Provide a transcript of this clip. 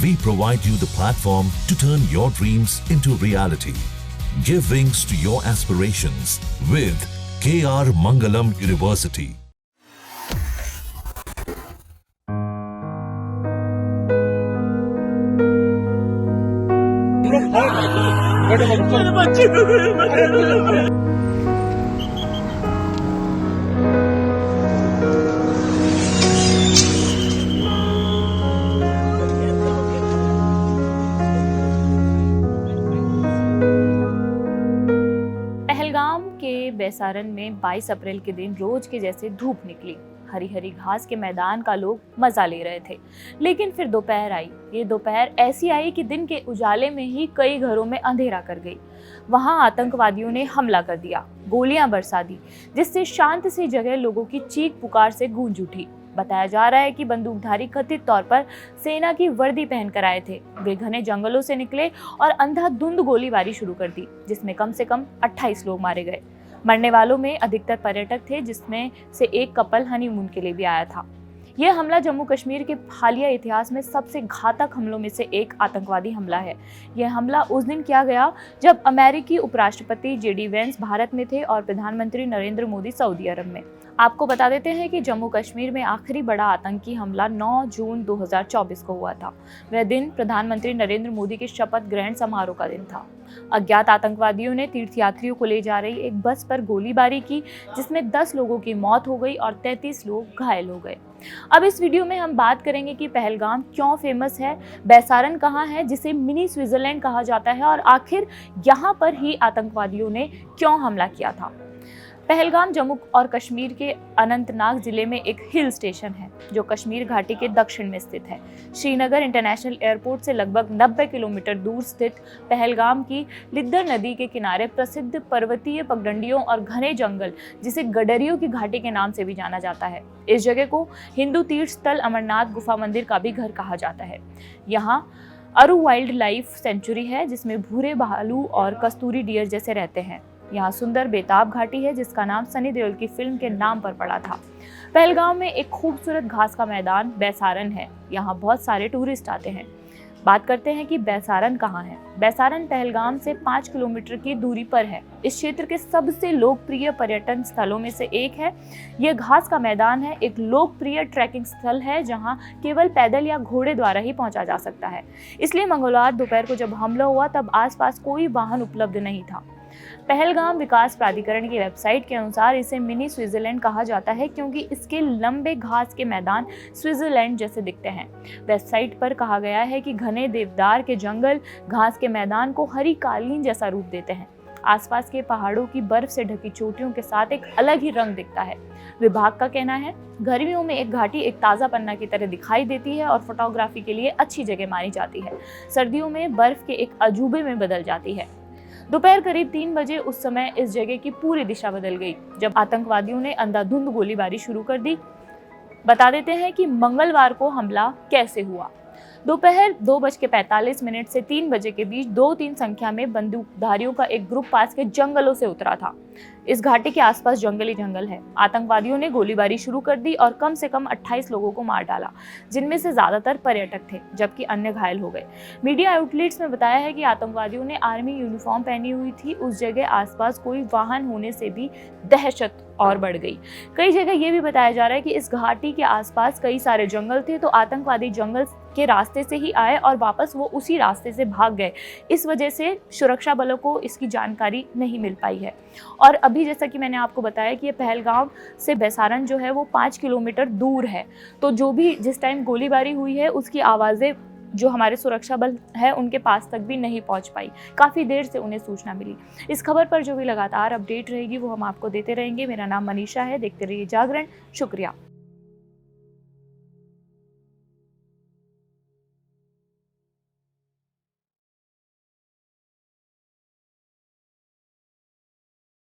We provide you the platform to turn your dreams into reality. Give wings to your aspirations with KR Mangalam University. Pahalgam के बैसारन में 22 अप्रैल के दिन रोज के जैसे धूप निकली। हरी हरी घास के मैदान का लोग मजा ले रहे थे, लेकिन फिर दोपहर आई। ये दोपहर ऐसी आई कि दिन के उजाले में ही कई घरों में अंधेरा कर गई। वहां आतंकवादियों ने हमला कर दिया, गोलियां बरसा दी, जिससे शांत सी जगह लोगों की चीख पुकार से गूंज उठी। बताया जा रहा है कि बंदूकधारी कथित तौर पर सेना की वर्दी पहनकर आए थे। वे घने जंगलों से निकले और अंधाधुंध गोलीबारी शुरू कर दी, जिसमें कम से कम 28 लोग मारे गए। मरने वालों में अधिकतर पर्यटक थे, जिसमें से एक कपल हनीमून के लिए भी आया था। यह हमला जम्मू कश्मीर के हालिया इतिहास में सबसे घातक हमलों में से एक आतंकवादी हमला है। यह हमला उस दिन किया गया जब अमेरिकी उपराष्ट्रपति JD वैंस भारत में थे और प्रधानमंत्री नरेंद्र मोदी सऊदी अरब में। आपको बता देते हैं कि जम्मू कश्मीर में आखिरी बड़ा आतंकी हमला 9 जून 2024 को हुआ था। वह दिन प्रधानमंत्री नरेंद्र मोदी के शपथ ग्रहण समारोह का दिन था। अज्ञात आतंकवादियों ने तीर्थयात्रियों को ले जा रही एक बस पर गोलीबारी की, जिसमें 10 लोगों की मौत हो गई और 33 लोग घायल हो गए। अब इस वीडियो में हम बात करेंगे कि पहलगाम क्यों फेमस है, बैसारन कहाँ है जिसे मिनी स्विट्जरलैंड कहा जाता है, और आखिर यहाँ पर ही आतंकवादियों ने क्यों हमला किया था। पहलगाम जम्मू और कश्मीर के अनंतनाग जिले में एक हिल स्टेशन है, जो कश्मीर घाटी के दक्षिण में स्थित है। श्रीनगर इंटरनेशनल एयरपोर्ट से लगभग 90 किलोमीटर दूर स्थित पहलगाम की लिद्दर नदी के किनारे प्रसिद्ध पर्वतीय पगडंडियों और घने जंगल, जिसे गडरियों की घाटी के नाम से भी जाना जाता है। इस जगह को हिंदू तीर्थ स्थल अमरनाथ गुफा मंदिर का भी घर कहा जाता है। यहाँ अरु वाइल्ड लाइफ सेंचुरी है, जिसमें भूरे भालू और कस्तूरी डियर जैसे रहते हैं। यहाँ सुंदर बेताब घाटी है, जिसका नाम सनी देओल की फिल्म के नाम पर पड़ा था। पहलगाम में एक खूबसूरत घास का मैदान बैसारन है। यहाँ बहुत सारे टूरिस्ट आते हैं। बात करते हैं कि बैसारन कहाँ है। बैसारन पहलगाम से 5 किलोमीटर की दूरी पर है। इस क्षेत्र के सबसे लोकप्रिय पर्यटन स्थलों में से एक है। यह घास का मैदान है, एक लोकप्रिय ट्रैकिंग स्थल है जहां केवल पैदल या घोड़े द्वारा ही पहुंचा जा सकता है। इसलिए मंगलवार दोपहर को जब हमला हुआ तब आसपास कोई वाहन उपलब्ध नहीं था। पहलगाम विकास प्राधिकरण की वेबसाइट के अनुसार इसे मिनी स्विट्जरलैंड कहा जाता है, क्योंकि इसके लंबे घास के मैदान स्विट्जरलैंड जैसे दिखते हैं। वेबसाइट पर कहा गया है कि घने देवदार के जंगल घास के मैदान को हरी कालीन जैसा रूप देते हैं। आसपास के पहाड़ों की बर्फ से ढकी चोटियों के साथ एक अलग ही रंग दिखता है। विभाग का कहना है, गर्मियों में एक घाटी एक ताज़ा पन्ना की तरह दिखाई देती है और फोटोग्राफी के लिए अच्छी जगह मानी जाती है। सर्दियों में बर्फ के एक अजूबे में बदल जाती है। दोपहर करीब 3 बजे उस समय इस जगह की पूरी दिशा बदल गई, जब आतंकवादियों ने अंधाधुंध गोलीबारी शुरू कर दी। बता देते हैं कि मंगलवार को हमला कैसे हुआ। दोपहर 2:45 से 3 बजे के बीच 2-3 संख्या में बंदूकधारियों का एक ग्रुप पास के जंगलों से उतरा था। इस घाटी के आसपास जंगली जंगल है। आतंकवादियों ने गोलीबारी शुरू कर दी और कम से कम 28 लोगों को मार डाला, जिनमें से ज्यादातर पर्यटक थे, जबकि अन्य घायल हो गए। मीडिया आउटलेट्स में बताया है कि आतंकवादियों ने आर्मी यूनिफॉर्म पहनी हुई थी। उस जगह आसपास कोई वाहन होने से भी दहशत और बढ़ गई। कई जगह ये भी बताया जा रहा है कि इस घाटी के आसपास कई सारे जंगल थे, तो आतंकवादी जंगल के रास्ते से ही आए और वापस वो उसी रास्ते से भाग गए। इस वजह से सुरक्षा बलों को इसकी जानकारी नहीं मिल पाई है। और अभी जैसा कि मैंने आपको बताया कि ये पहलगाम से बैसारन जो है वो 5 किलोमीटर दूर है, तो जो भी जिस टाइम गोलीबारी हुई है उसकी आवाज़ें जो हमारे सुरक्षा बल है उनके पास तक भी नहीं पहुंच पाई। काफ़ी देर से उन्हें सूचना मिली। इस खबर पर जो भी लगातार अपडेट रहेगी वो हम आपको देते रहेंगे। मेरा नाम मनीषा है। देखते रहिए जागरण। शुक्रिया।